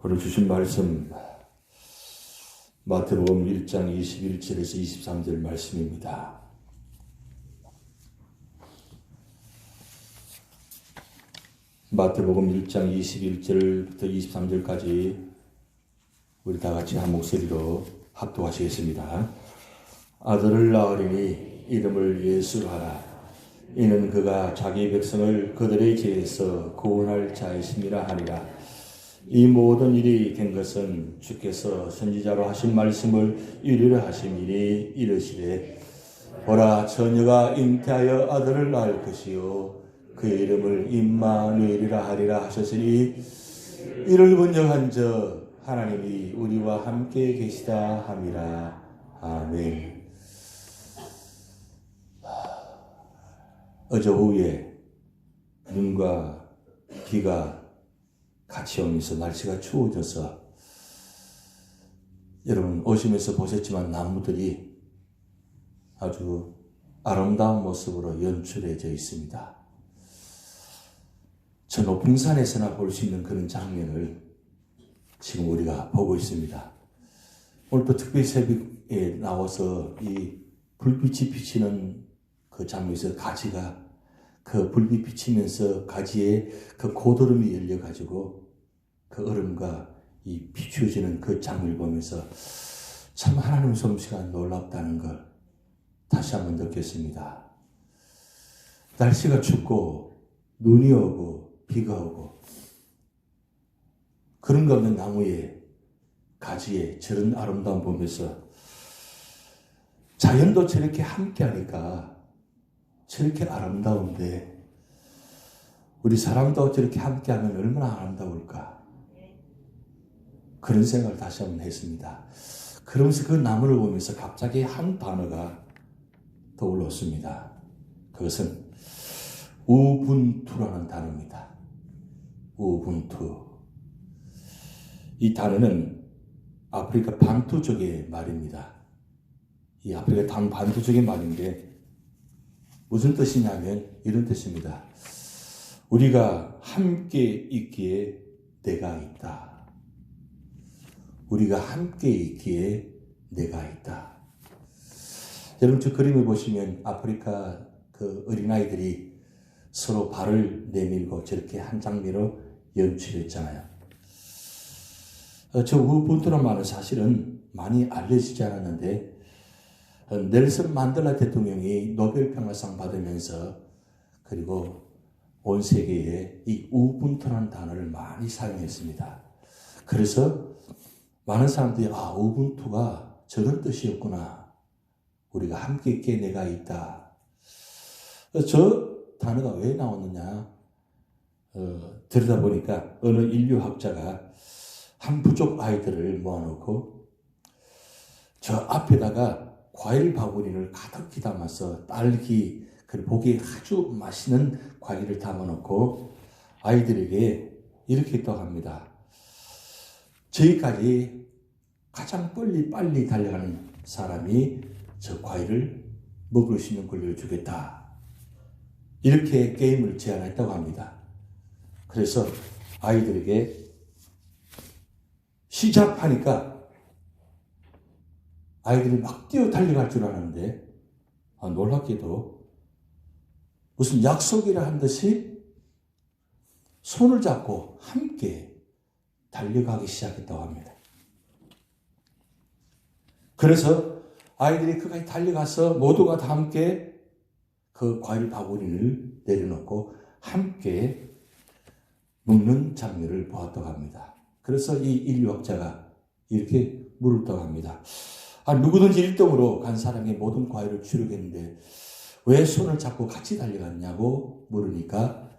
오늘 주신 말씀 마태복음 1장 21절에서 23절 말씀입니다. 마태복음 1장 21절부터 23절까지 우리 다 같이 한 목소리로 합독하시겠습니다. 아들을 낳으리니 이름을 예수로 하라. 이는 그가 자기 백성을 그들의 죄에서 구원할 자이심이라 하니라. 이 모든 일이 된 것은 주께서 선지자로 하신 말씀을 이루려 하심이니 이르시되 보라 처녀가 잉태하여 아들을 낳을 것이요 그 이름을 임마누엘이라 하리라 하셨으니 이를 번역한즉 하나님이 우리와 함께 계시다 함이라. 아멘. 어제 오후에 눈과 비가 같이 오면서 날씨가 추워져서 여러분 오시면서 보셨지만 나무들이 아주 아름다운 모습으로 연출해져 있습니다. 저 높은 산에서나 볼 수 있는 그런 장면을 지금 우리가 보고 있습니다. 오늘 또 특별히 새벽에 나와서 이 불빛이 비치는 그 장면에서 가지가 그 불빛 비치면서 가지에 그 고드름이 열려가지고 그 얼음과 이 비추어지는 그 장면을 보면서 참 하나님 솜씨가 놀랍다는 걸 다시 한번 느꼈습니다. 날씨가 춥고 눈이 오고 비가 오고 그런 가운데 나무에 가지에 저런 아름다움 보면서 자연도 저렇게 함께하니까 저렇게 아름다운데 우리 사람도 저렇게 함께하면 얼마나 아름다울까 그런 생각을 다시 한번 했습니다. 그러면서 그 나무를 보면서 갑자기 한 단어가 떠올랐습니다. 그것은 우분투라는 단어입니다. 우분투. 이 단어는 아프리카 반투 쪽의 말입니다. 이 아프리카 반투 쪽의 말인데 무슨 뜻이냐면 이런 뜻입니다. 우리가 함께 있기에 내가 있다. 우리가 함께 있기에 내가 있다. 여러분 저 그림을 보시면 아프리카 그 어린아이들이 서로 발을 내밀고 저렇게 한 장면으로 연출했잖아요. 저 우분투란 말은 사실은 많이 알려지지 않았는데 넬슨 만델라 대통령이 노벨 평화상 받으면서 그리고 온 세계에 이 우분투라는 단어를 많이 사용했습니다. 그래서 많은 사람들이 우분투가 저런 뜻이었구나. 우리가 함께 있기에 내가 있다. 저 단어가 왜 나왔느냐 들여다보니까 어느 인류학자가 한 부족 아이들을 모아놓고 저 앞에다가 과일 바구니를 가득히 담아서 딸기, 그리고 보기에 아주 맛있는 과일을 담아놓고 아이들에게 이렇게 했다고 합니다. 저희까지 가장 빨리 달려가는 사람이 저 과일을 먹을 수 있는 권리를 주겠다. 이렇게 게임을 제안했다고 합니다. 그래서 아이들에게 시작하니까 아이들이 막 뛰어 달려갈 줄 알았는데 놀랍게도 무슨 약속이라 한 듯이 손을 잡고 함께 달려가기 시작했다고 합니다. 그래서 아이들이 그까지 달려가서 모두가 다 함께 그 과일 바구니를 내려놓고 함께 먹는 장면을 보았다고 합니다. 그래서 이 인류학자가 이렇게 물었다고 합니다. 누구든지 1등으로 간 사람이 모든 과일을 주려겠는데 왜 손을 잡고 같이 달려갔냐고 물으니까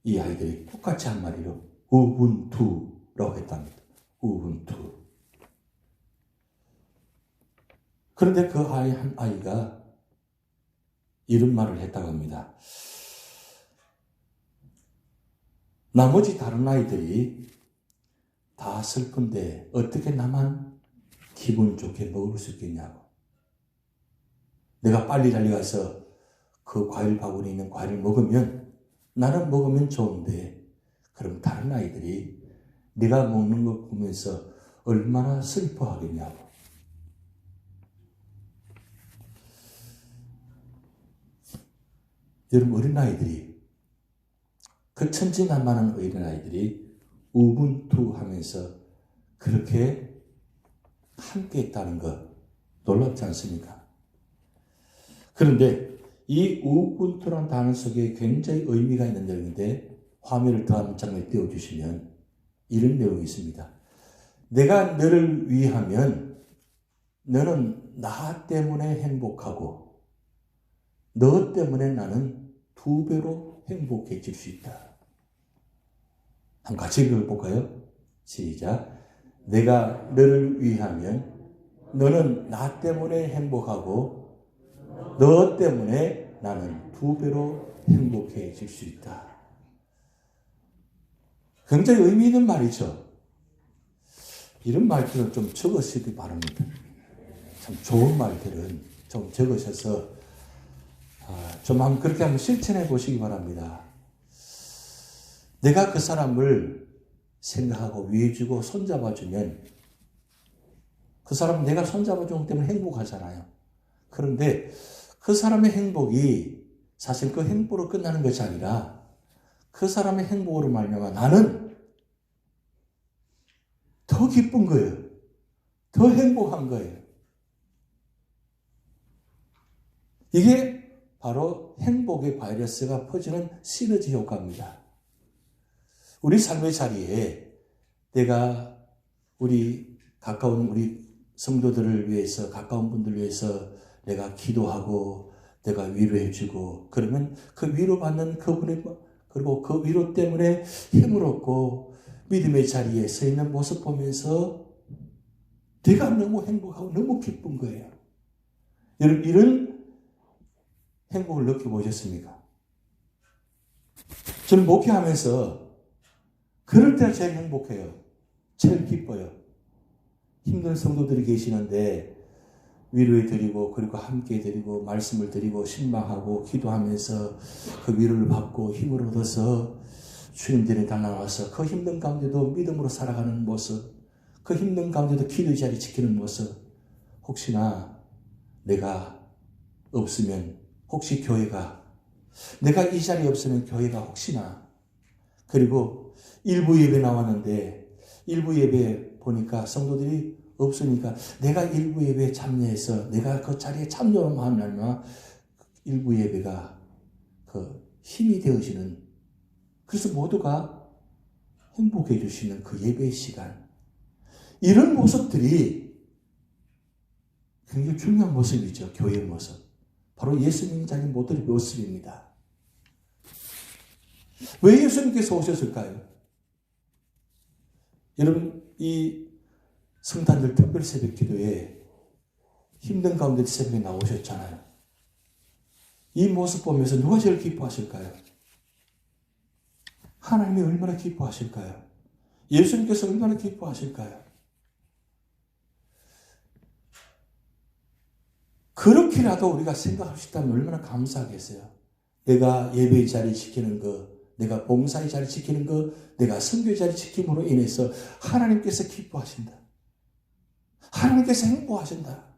이 아이들이 똑같이 한마디로 우분투라고 했답니다. 우분투. 그런데 그 한 아이가 이런 말을 했다고 합니다. 나머지 다른 아이들이 다 슬픈데 어떻게 나만 기분 좋게 먹을 수 있겠냐고. 내가 빨리 달려가서 그 과일 바구니에 있는 과일을 먹으면 나는 먹으면 좋은데 그럼 다른 아이들이 네가 먹는 걸 보면서 얼마나 슬퍼하겠냐고. 여러분, 어린아이들이, 그 천진난만한 어린아이들이 우분투 하면서 그렇게 함께 있다는 것 놀랍지 않습니까? 그런데 이 우분투라는 단어 속에 굉장히 의미가 있는 내용인데, 화면을 더 한 장에 띄워주시면 이런 내용이 있습니다. 내가 너를 위하면 너는 나 때문에 행복하고 너 때문에 나는 2배로 행복해질 수 있다. 한번 같이 읽어볼까요? 시작. 내가 너를 위하면 너는 나 때문에 행복하고 너 때문에 나는 2배로 행복해질 수 있다. 굉장히 의미 있는 말이죠. 이런 말들은 좀 적으시기 바랍니다. 참 좋은 말들은 좀 적으셔서 좀 한번 그렇게 한번 실천해 보시기 바랍니다. 내가 그 사람을 생각하고 위해주고 손잡아주면 그 사람은 내가 손잡아주기 때문에 행복하잖아요. 그런데 그 사람의 행복이 사실 그 행복으로 끝나는 것이 아니라 그 사람의 행복으로 말미암아 나는 더 기쁜 거예요. 더 행복한 거예요. 이게 바로 행복의 바이러스가 퍼지는 시너지 효과입니다. 우리 삶의 자리에 내가 가까운 우리 성도들을 위해서, 가까운 분들을 위해서 내가 기도하고 내가 위로해주고 그러면 그 위로받는 그분의, 그리고 그 위로 때문에 힘을 얻고 믿음의 자리에 서 있는 모습 보면서 내가 너무 행복하고 너무 기쁜 거예요. 여러분, 이런 행복을 느껴보셨습니까? 저는 목회하면서 그럴 때가 제일 행복해요. 제일 기뻐요. 힘든 성도들이 계시는데 위로해드리고 그리고 함께해드리고 말씀을 드리고 신방하고 기도하면서 그 위로를 받고 힘을 얻어서 주님들이 달려와서 그 힘든 가운데도 믿음으로 살아가는 모습, 그 힘든 가운데도 기도의 자리 지키는 모습, 혹시나 내가 없으면, 혹시 교회가, 내가 이 자리에 없으면 교회가 혹시나, 그리고 일부 예배 나왔는데 일부 예배 보니까 성도들이 없으니까 내가 일부 예배에 참여해서 내가 그 자리에 참여하는 날만 일부 예배가 그 힘이 되어지는, 그래서 모두가 행복해 주시는 그 예배의 시간, 이런 모습들이 굉장히 중요한 모습이죠. 교회의 모습. 바로 예수님 자기 모델의 모습입니다. 왜 예수님께서 오셨을까요? 여러분, 이 성탄절 특별 새벽 기도에 힘든 가운데 새벽에 나오셨잖아요. 이 모습 보면서 누가 제일 기뻐하실까요? 하나님이 얼마나 기뻐하실까요? 예수님께서 얼마나 기뻐하실까요? 그렇게라도 우리가 생각할 수 있다면 얼마나 감사하겠어요. 내가 예배의 자리 지키는 것, 내가 봉사의 자리 지키는 것, 내가 선교의 자리 지킴으로 인해서 하나님께서 기뻐하신다. 하나님께서 행복하신다.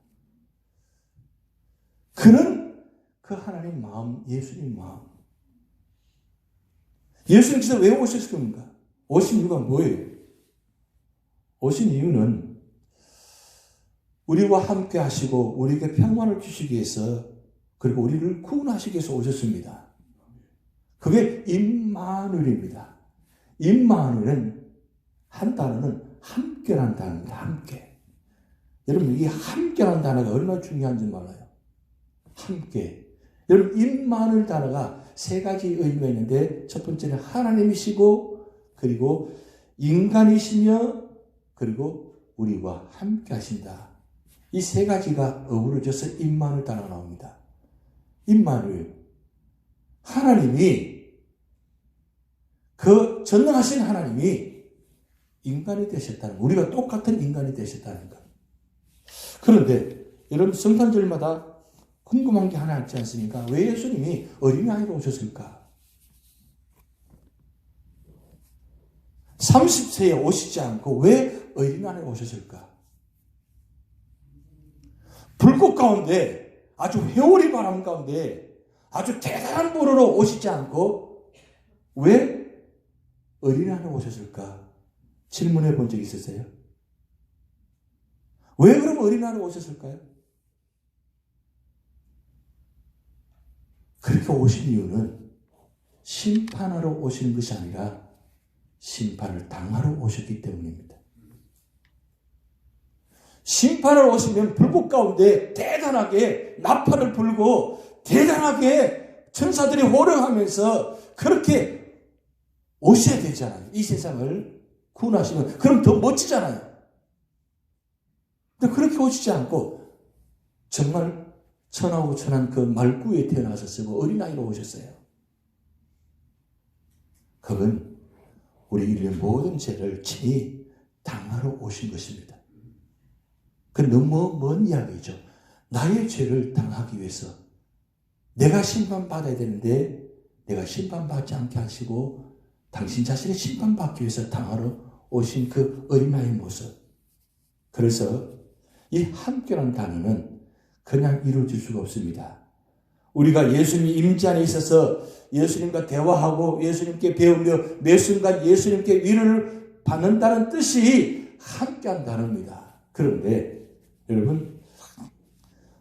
그런 그 하나님 마음, 예수님 마음. 예수님께서 왜 오셨을 겁니까? 오신 이유가 뭐예요? 오신 이유는 우리와 함께 하시고 우리에게 평안을 주시기 위해서, 그리고 우리를 구원하시기 위해서 오셨습니다. 그게 임마누엘입니다. 임마누엘은 한 단어는 함께라는 단어입니다. 함께. 여러분, 이 함께라는 단어가 얼마나 중요한지 몰라요. 함께. 여러분, 임마누엘 단어가 3가지 의미가 있는데, 첫 번째는 하나님이시고, 그리고 인간이시며, 그리고 우리와 함께 하신다. 이 3가지가 어우러져서 임마누엘 단어가 나옵니다. 임마누엘. 하나님이, 그 전능하신 하나님이 인간이 되셨다는 것. 우리가 똑같은 인간이 되셨다는 것. 그런데 여러분, 성탄절마다 궁금한 게 하나 있지 않습니까? 왜 예수님이 어린아이로 오셨을까? 30세에 오시지 않고 왜 어린아이에 오셨을까? 불꽃 가운데 아주 회오리 바람 가운데 아주 대단한 분으로 오시지 않고 왜 어린아이에 오셨을까? 질문해 본 적 있으세요? 왜 그럼 어린아이에 오셨을까요? 그렇게 오신 이유는 심판하러 오시는 것이 아니라 심판을 당하러 오셨기 때문입니다. 심판을 오시면 불꽃 가운데 대단하게 나팔을 불고 대단하게 천사들이 호령하면서 그렇게 오셔야 되잖아요. 이 세상을 구원하시면 그럼 더 멋지잖아요. 근데 그렇게 오시지 않고 정말 천하고 천한 그 말구에 태어나셨어요. 어린아이로 오셨어요. 그건 우리 인류의 모든 죄를 친히 당하러 오신 것입니다. 그 너무 먼 이야기죠. 나의 죄를 당하기 위해서 내가 심판받아야 되는데 내가 심판받지 않게 하시고 당신 자신이 심판받기 위해서 당하러 오신 그 어린아이의 모습. 그래서 이 함께라는 단어는 그냥 이루어질 수가 없습니다. 우리가 예수님 임재 안에 있어서 예수님과 대화하고 예수님께 배우며 매 순간 예수님께 위로를 받는다는 뜻이 함께한 단어입니다. 그런데 여러분,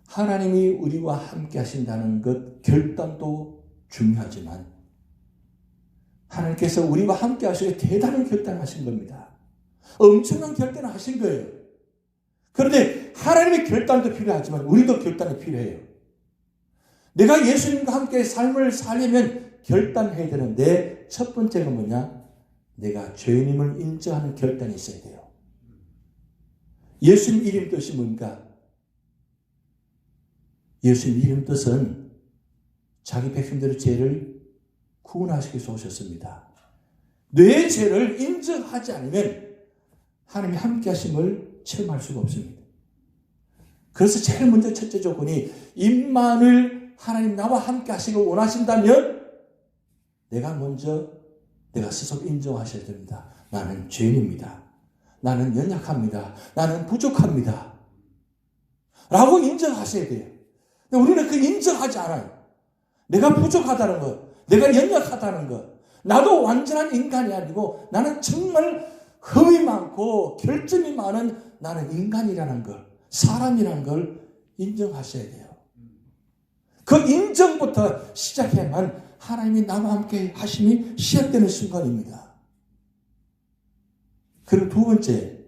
하나님이 우리와 함께 하신다는 것 결단도 중요하지만 하나님께서 우리와 함께 하시고 대단한 결단을 하신 겁니다. 엄청난 결단을 하신 거예요. 그런데 하나님의 결단도 필요하지만 우리도 결단이 필요해요. 내가 예수님과 함께 삶을 살려면 결단해야 되는데 첫 번째가 뭐냐? 내가 죄인임을 인정하는 결단이 있어야 돼요. 예수님 이름 뜻이 뭔가? 예수님 이름 뜻은 자기 백성들의 죄를 구원하시기 위해서 오셨습니다. 내 죄를 인정하지 않으면 하나님이 함께 하심을 체험할 수가 없습니다. 그래서 제일 먼저 첫째 조건이 임만을 하나님 나와 함께 하시고 원하신다면 내가 스스로 인정하셔야 됩니다. 나는 죄인입니다. 나는 연약합니다. 나는 부족합니다. 라고 인정하셔야 돼요. 근데 우리는 그 인정하지 않아요. 내가 부족하다는 것, 내가 연약하다는 것, 나도 완전한 인간이 아니고 나는 정말 흠이 많고 결점이 많은 나는 인간이라는 걸, 사람이라는 걸 인정하셔야 돼요. 그 인정부터 시작해야만 하나님이 나와 함께 하심이 시작되는 순간입니다. 그리고 두 번째,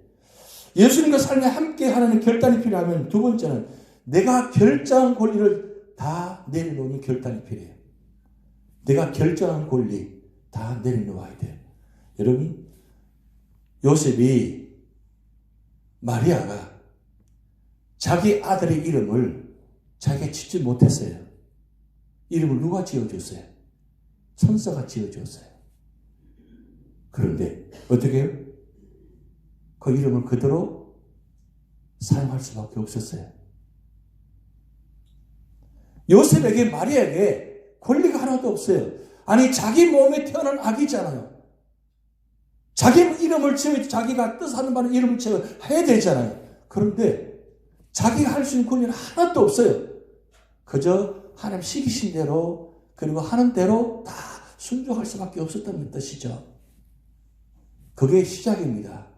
예수님과 삶에 함께 하는 결단이 필요하면 두 번째는 내가 결정한 권리를 다 내려놓는 결단이 필요해요. 내가 결정한 권리 다 내려놓아야 돼요. 여러분, 요셉이 마리아가 자기 아들의 이름을 자기가 짓지 못했어요. 이름을 누가 지어줬어요? 천사가 지어줬어요. 그런데 어떻게 해요? 그 이름을 그대로 사용할 수밖에 없었어요. 요셉에게 마리아에게 권리가 하나도 없어요. 아니 자기 몸에 태어난 아기잖아요. 자기 이름을 지어 자기가 뜻하는 바는 이름을 지어 해야 되잖아요. 그런데 자기가 할 수 있는 권리는 하나도 없어요. 그저 하나님 시키신 대로 그리고 하는 대로 다 순종할 수밖에 없었다는 뜻이죠. 그게 시작입니다.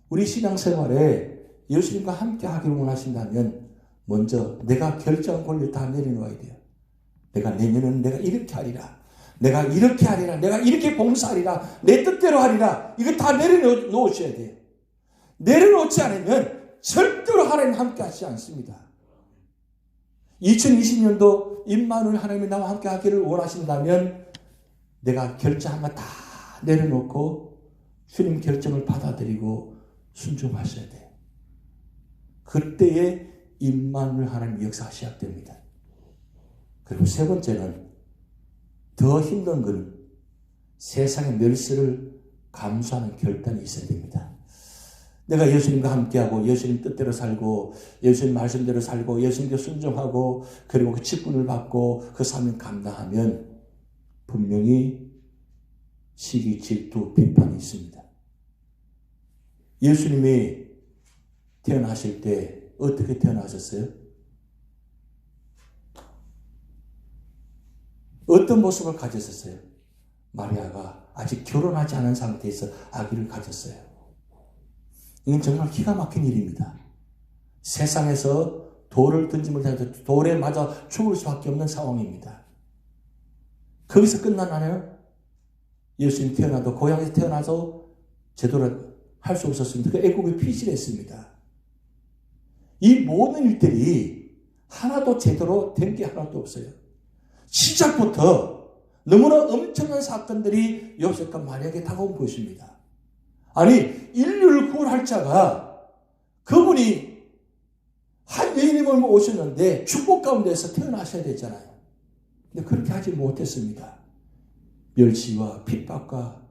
우리 신앙생활에 예수님과 함께 하기를 원하신다면 먼저 내가 결정한 권리를 다 내려놓아야 돼요. 내가 내년에는 내가 이렇게 하리라. 내가 이렇게 하리라. 내가 이렇게 봉사하리라. 내 뜻대로 하리라. 이거 다 내려놓으셔야 돼요. 내려놓지 않으면 절대로 하나님 함께 하지 않습니다. 2020년도 임마누엘 하나님이 나와 함께 하기를 원하신다면 내가 결정한 거 다 내려놓고 주님 결정을 받아들이고 순종하셔야 돼요. 그때에 임마누엘 하나님 역사가 시작됩니다. 그리고 세 번째는 더 힘든 건 세상의 멸시를 감수하는 결단이 있어야 됩니다. 내가 예수님과 함께하고 예수님 뜻대로 살고 예수님 말씀대로 살고 예수님께 순종하고 그리고 그 직분을 받고 그 사명 감당하면 분명히 시기, 질투, 비판이 있습니다. 예수님이 태어나실 때 어떻게 태어나셨어요? 어떤 모습을 가졌었어요? 마리아가 아직 결혼하지 않은 상태에서 아기를 가졌어요. 이건 정말 기가 막힌 일입니다. 세상에서 돌을 던지 못해서 돌에 맞아 죽을 수밖에 없는 상황입니다. 거기서 끝나나요? 예수님 태어나도 고향에서 태어나서 제대로 할 수 없었습니다. 그 애국에 피신했습니다. 이 모든 일들이 하나도 제대로 된 게 하나도 없어요. 시작부터 너무나 엄청난 사건들이 요셉과 마리아에게 다가온 것입니다. 아니, 인류를 구원할 자가 그분이 한 여인님을 오셨는데 축복 가운데서 태어나셔야 되잖아요. 근데 그렇게 하지 못했습니다. 멸시와 핍박과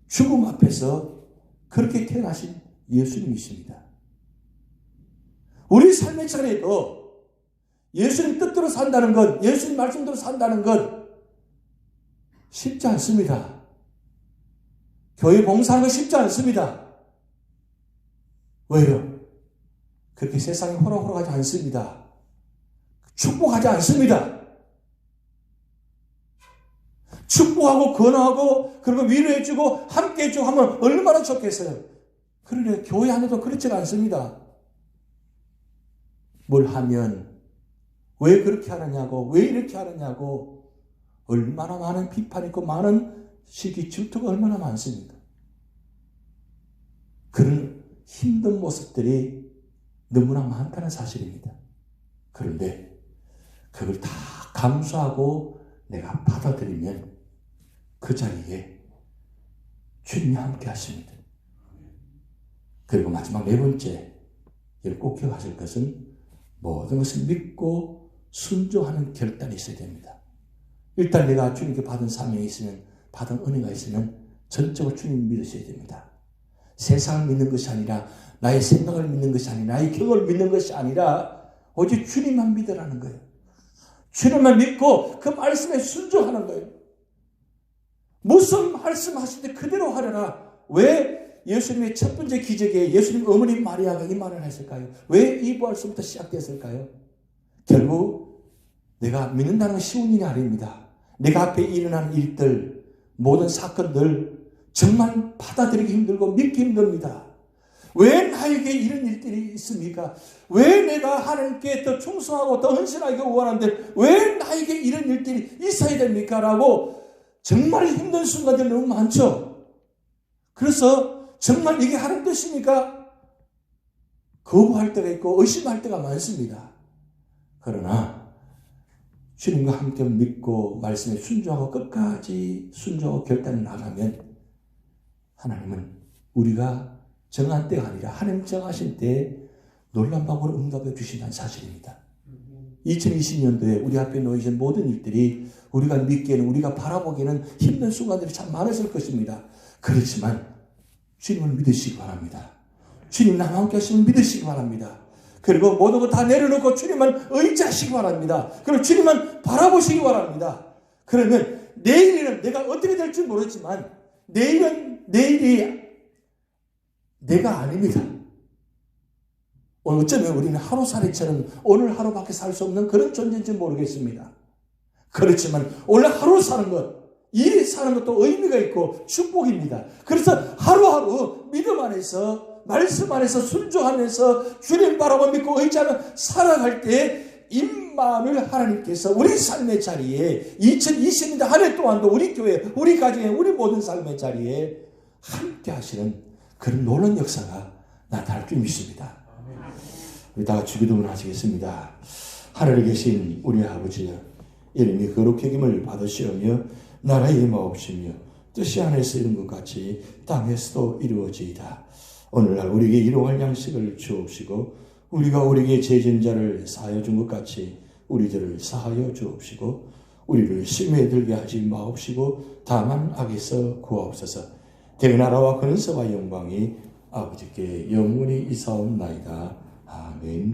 죽음 앞에서 그렇게 태어나신 예수님이십니다. 우리 삶의 차례도 예수님 뜻대로 산다는 것, 예수님 말씀대로 산다는 것 쉽지 않습니다. 교회 봉사하는 거 쉽지 않습니다. 왜요? 그렇게 세상이 호락호락하지 않습니다. 축복하지 않습니다. 축복하고 권하고 그리고 위로해주고 함께해주고 하면 얼마나 좋겠어요. 그런데 교회 안에도 그렇지가 않습니다. 뭘 하면 왜 그렇게 하느냐고, 왜 이렇게 하느냐고, 얼마나 많은 비판이 있고 많은 시기 질투가 얼마나 많습니까? 그런 힘든 모습들이 너무나 많다는 사실입니다. 그런데 그걸 다 감수하고 내가 받아들이면 그 자리에 주님이 함께 하십니다. 그리고 마지막 네 번째, 꼭 기억하실 것은 모든 것을 믿고 순종하는 결단이 있어야 됩니다. 일단 내가 주님께 받은 사명이 있으면, 받은 은혜가 있으면 전적으로 주님을 믿으셔야 됩니다. 세상을 믿는 것이 아니라, 나의 생각을 믿는 것이 아니라, 나의 경험을 믿는 것이 아니라 오직 주님만 믿으라는 거예요. 주님만 믿고 그 말씀에 순종하는 거예요. 무슨 말씀하실 때 그대로 하려라. 왜 예수님의 첫 번째 기적에 예수님 어머니 마리아가 이 말을 했을까요? 왜 이 부활서부터 시작됐을까요? 결국 내가 믿는다는 건 쉬운 일이 아닙니다. 내가 앞에 일어나는 일들, 모든 사건들 정말 받아들이기 힘들고 믿기 힘듭니다. 왜 나에게 이런 일들이 있습니까? 왜 내가 하나님께 더 충성하고 더 헌신하기 원하는데 왜 나에게 이런 일들이 있어야 됩니까? 라고 정말 힘든 순간들이 너무 많죠. 그래서 정말 이게 하나님 뜻입니까? 거부할 때가 있고 의심할 때가 많습니다. 그러나 주님과 함께 믿고 말씀에 순종하고 끝까지 순종하고 결단을 나가면 하나님은 우리가 정한 때가 아니라 하나님 정하신 때에 놀라운 방법으로 응답해 주신다는 사실입니다. 2020년도에 우리 앞에 놓이신 모든 일들이 우리가 믿기에는, 우리가 바라보기에는 힘든 순간들이 참 많았을 것입니다. 그렇지만 주님을 믿으시기 바랍니다. 주님 나와 함께 하시면 믿으시기 바랍니다. 그리고 모든 것 다 내려놓고 주님만 의지하시기 바랍니다. 그리고 주님만 바라보시기 바랍니다. 그러면 내일은 내가 어떻게 될지 모르지만 내일이 내가 아닙니다. 어쩌면 우리는 하루살이처럼 오늘 하루밖에 살 수 없는 그런 존재인지 모르겠습니다. 그렇지만 오늘 하루 사는 것, 이 사는 것도 의미가 있고 축복입니다. 그래서 하루하루 믿음 안에서, 말씀 안에서 순종하면서 주님 바라보 믿고 의지하며 살아갈 때 임마누엘 하나님께서 우리 삶의 자리에 2020년 한 해 동안도 우리 교회, 우리 가정에, 우리 모든 삶의 자리에 함께 하시는 그런 놀라운 역사가 나타날 줄 믿습니다. 우리 다 같이 기도를 하시겠습니다. 하늘에 계신 우리 아버지여, 이름이 거룩히 여김을 받으시오며 나라의 임하옵시며 뜻이 하늘에서 이룬 것 같이 땅에서도 이루어지이다. 오늘날 우리에게 일용할 양식을 주옵시고 우리가 우리에게 죄진 자를 사하여 준 것 같이 우리들을 사하여 주옵시고 우리를 시험에 들게 하지 마옵시고 다만 악에서 구하옵소서. 대나라와 근세와 영광이 아버지께 영원히 이사옵나이다. 아멘.